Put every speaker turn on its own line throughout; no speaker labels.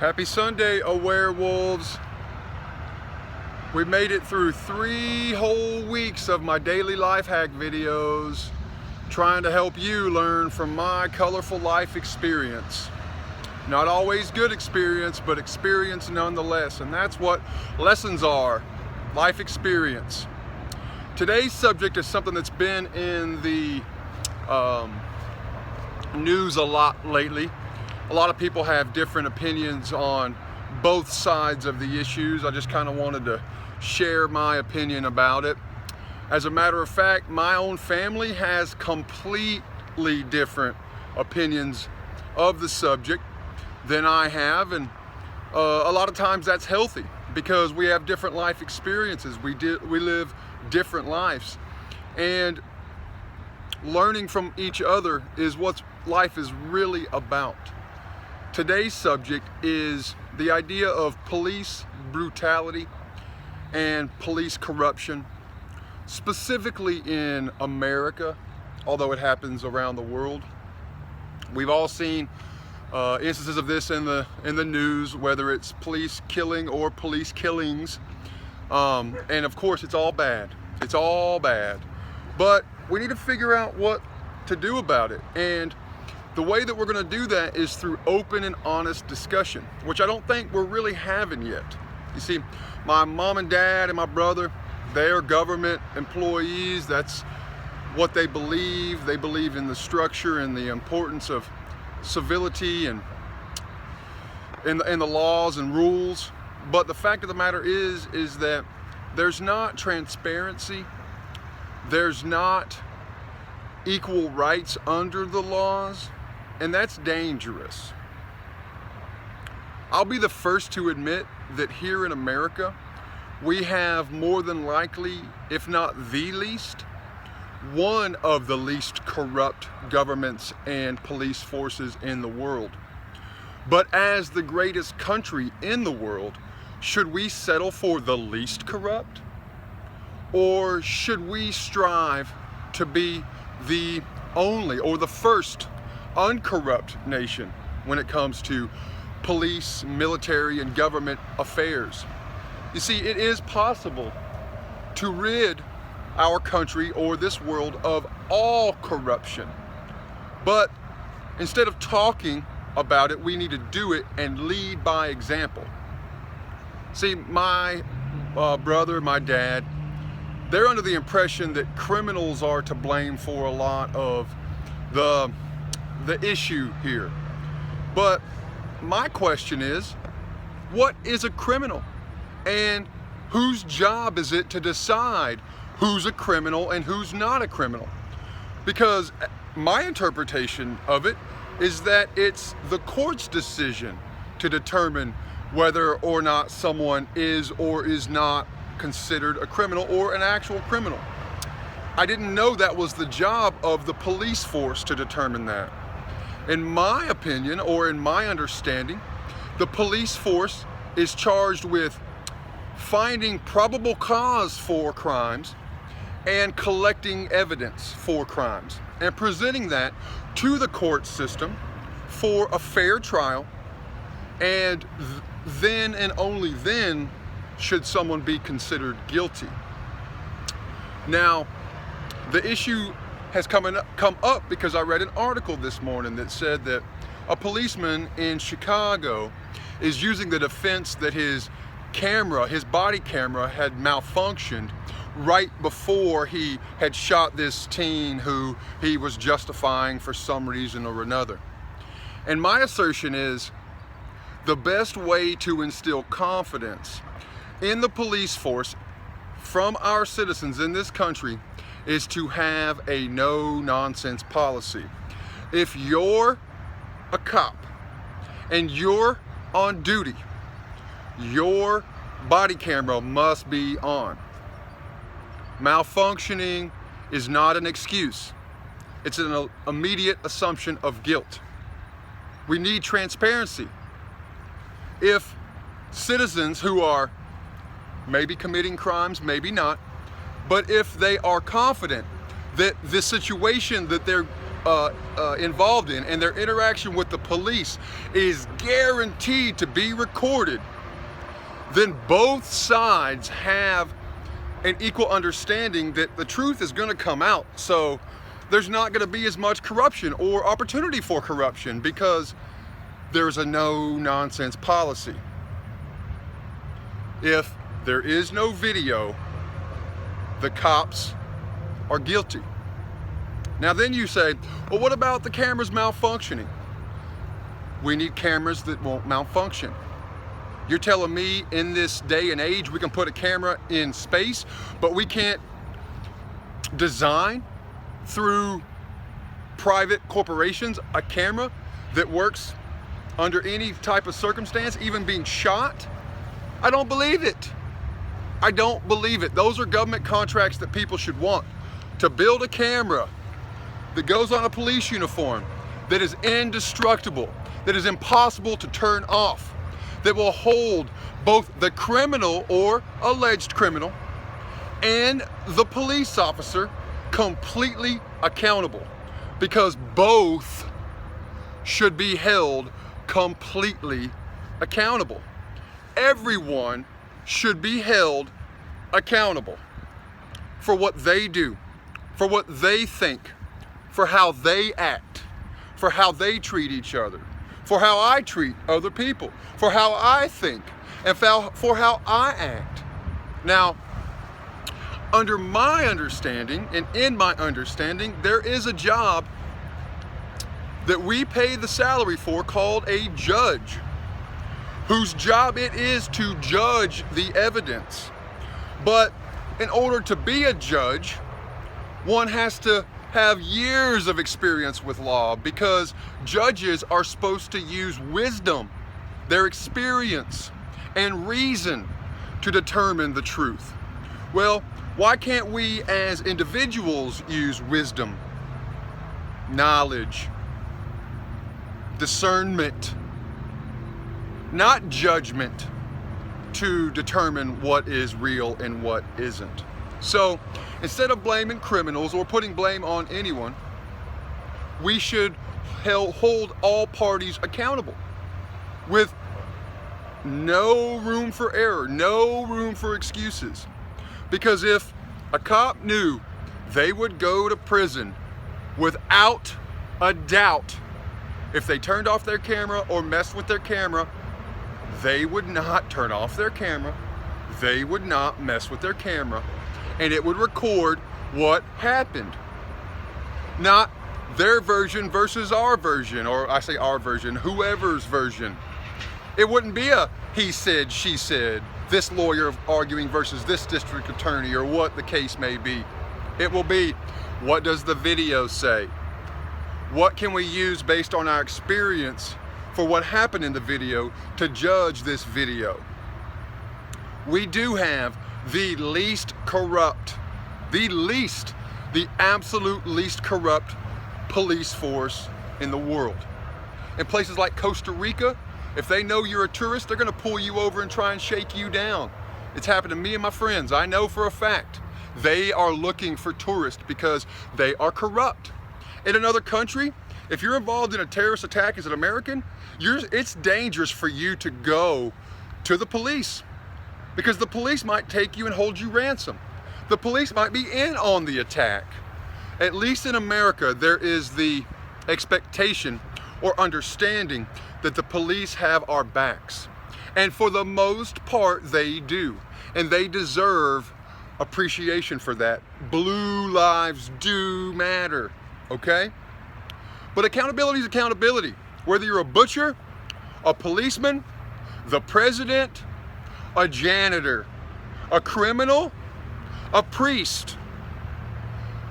Happy Sunday, werewolves. We made it through 3 whole weeks of my daily life hack videos, trying to help you learn from my colorful life experience. Not always good experience, but experience nonetheless. And that's what lessons are, life experience. Today's subject is something that's been in the news a lot lately. A lot of people have different opinions on both sides of the issues. I just kind of wanted to share my opinion about it. As a matter of fact, my own family has completely different opinions of the subject than I have, and a lot of times that's healthy because we have different life experiences. We live different lives, and learning from each other is what life is really about. Today's subject is the idea of police brutality and police corruption, specifically in America, although it happens around the world. We've all seen instances of this in the news, whether it's police killing or police killings, and of course it's all bad. It's all bad, but we need to figure out what to do about it. And the way that we're going to do that is through open and honest discussion, which I don't think we're really having yet. You see, my mom and dad and my brother, they're government employees. That's what they believe. They believe in the structure and the importance of civility and the laws and rules. But the fact of the matter is that there's not transparency. There's not equal rights under the laws. And that's dangerous. I'll be the first to admit that here in America, we have more than likely, if not the least, one of the least corrupt governments and police forces in the world. But as the greatest country in the world, should we settle for the least corrupt? Or should we strive to be the only or the first uncorrupt nation when it comes to police, military, and government affairs? You see, it is possible to rid our country or this world of all corruption. But instead of talking about it, we need to do it and lead by example. See, my brother, my dad, they're under the impression that criminals are to blame for a lot of the issue here. But my question is, what is a criminal? And whose job is it to decide who's a criminal and who's not a criminal? Because my interpretation of it is that it's the court's decision to determine whether or not someone is or is not considered a criminal or an actual criminal. I didn't know that was the job of the police force to determine that. In my opinion, or in my understanding, the police force is charged with finding probable cause for crimes and collecting evidence for crimes and presenting that to the court system for a fair trial, and then and only then should someone be considered guilty. Now, the issue has come up because I read an article this morning that said that a policeman in Chicago is using the defense that his body camera had malfunctioned right before he had shot this teen who he was justifying for some reason or another. And my assertion is the best way to instill confidence in the police force from our citizens in this country is to have a no-nonsense policy. If you're a cop and you're on duty, your body camera must be on. Malfunctioning is not an excuse. It's an immediate assumption of guilt. We need transparency. If citizens who are maybe committing crimes, maybe not, but if they are confident that the situation that they're involved in, and their interaction with the police is guaranteed to be recorded, then both sides have an equal understanding that the truth is going to come out. So there's not going to be as much corruption or opportunity for corruption because there's a no-nonsense policy. If there is no video, the cops are guilty. Now then you say, well, what about the cameras malfunctioning? We need cameras that won't malfunction. You're telling me in this day and age we can put a camera in space, but we can't design through private corporations a camera that works under any type of circumstance, even being shot? I don't believe it. I don't believe it. Those are government contracts that people should want. To build a camera that goes on a police uniform, that is indestructible, that is impossible to turn off, that will hold both the criminal or alleged criminal and the police officer completely accountable, because both should be held completely accountable. Everyone should be held accountable for what they do, for what they think, for how they act, for how they treat each other, for how I treat other people, for how I think, and for how I act. Now, under my understanding, and in my understanding, there is a job that we pay the salary for called a judge, whose job it is to judge the evidence. But in order to be a judge, one has to have years of experience with law, because judges are supposed to use wisdom, their experience, and reason to determine the truth. Well, why can't we as individuals use wisdom, knowledge, discernment, not judgment, to determine what is real and what isn't? So instead of blaming criminals or putting blame on anyone, we should hold all parties accountable with no room for error, no room for excuses. Because if a cop knew they would go to prison without a doubt if they turned off their camera or messed with their camera, they would not turn off their camera, they would not mess with their camera, and it would record what happened. Not their version versus our version, or I say our version, whoever's version. It wouldn't be a he said, she said, this lawyer arguing versus this district attorney, or what the case may be. It will be, what does the video say? What can we use based on our experience for what happened in the video to judge this video? We do have the least corrupt, the absolute least corrupt police force in the world. In places like Costa Rica, if they know you're a tourist, they're gonna pull you over and try and shake you down. It's happened to me and my friends. I know for a fact they are looking for tourists because they are corrupt. In another country, if you're involved in a terrorist attack as an American, it's dangerous for you to go to the police, because the police might take you and hold you ransom. The police might be in on the attack. At least in America, there is the expectation or understanding that the police have our backs. And for the most part, they do. And they deserve appreciation for that. Blue lives do matter, okay? But accountability is accountability. Whether you're a butcher, a policeman, the president, a janitor, a criminal, a priest.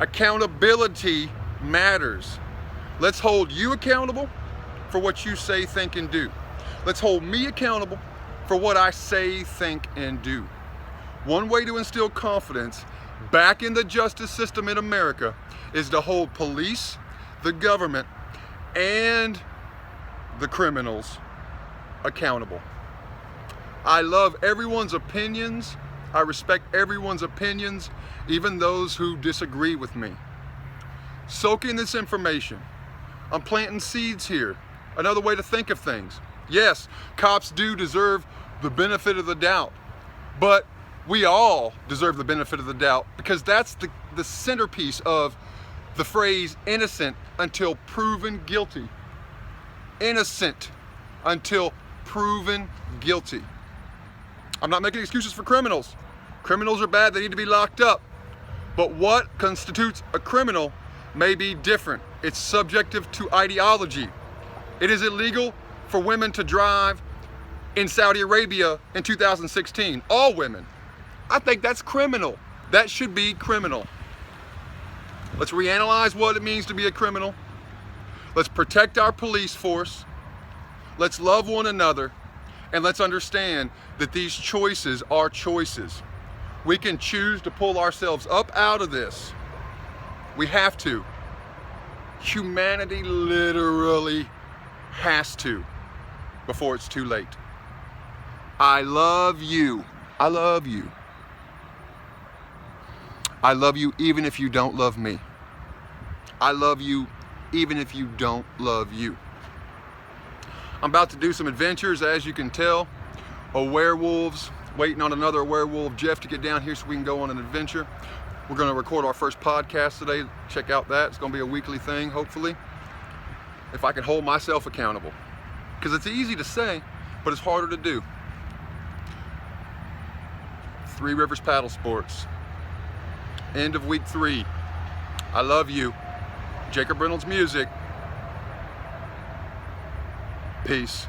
Accountability matters. Let's hold you accountable for what you say, think, and do. Let's hold me accountable for what I say, think, and do. One way to instill confidence back in the justice system in America is to hold police, the government, and the criminals accountable. I love everyone's opinions. I respect everyone's opinions, even those who disagree with me. soak in this information. I'm planting seeds here. Another way to think of things. Yes, cops do deserve the benefit of the doubt, but we all deserve the benefit of the doubt, because that's the centerpiece of the phrase innocent until proven guilty. Innocent until proven guilty. I'm not making excuses for criminals. Criminals are bad, they need to be locked up. But what constitutes a criminal may be different. It's subjective to ideology. It is illegal for women to drive in Saudi Arabia in 2016. All women. I think that's criminal. That should be criminal. Let's reanalyze what it means to be a criminal. Let's protect our police force. Let's love one another. And let's understand that these choices are choices. We can choose to pull ourselves up out of this. We have to. Humanity literally has to before it's too late. I love you. I love you. I love you even if you don't love me. I love you even if you don't love you. I'm about to do some adventures, as you can tell. Werewolves, waiting on another werewolf, Jeff, to get down here so we can go on an adventure. We're going to record our first podcast today. Check out that. It's going to be a weekly thing, hopefully. If I can hold myself accountable. Because it's easy to say, but it's harder to do. Three Rivers Paddle Sports. End of week 3. I love you. Jacob Reynolds Music. Peace.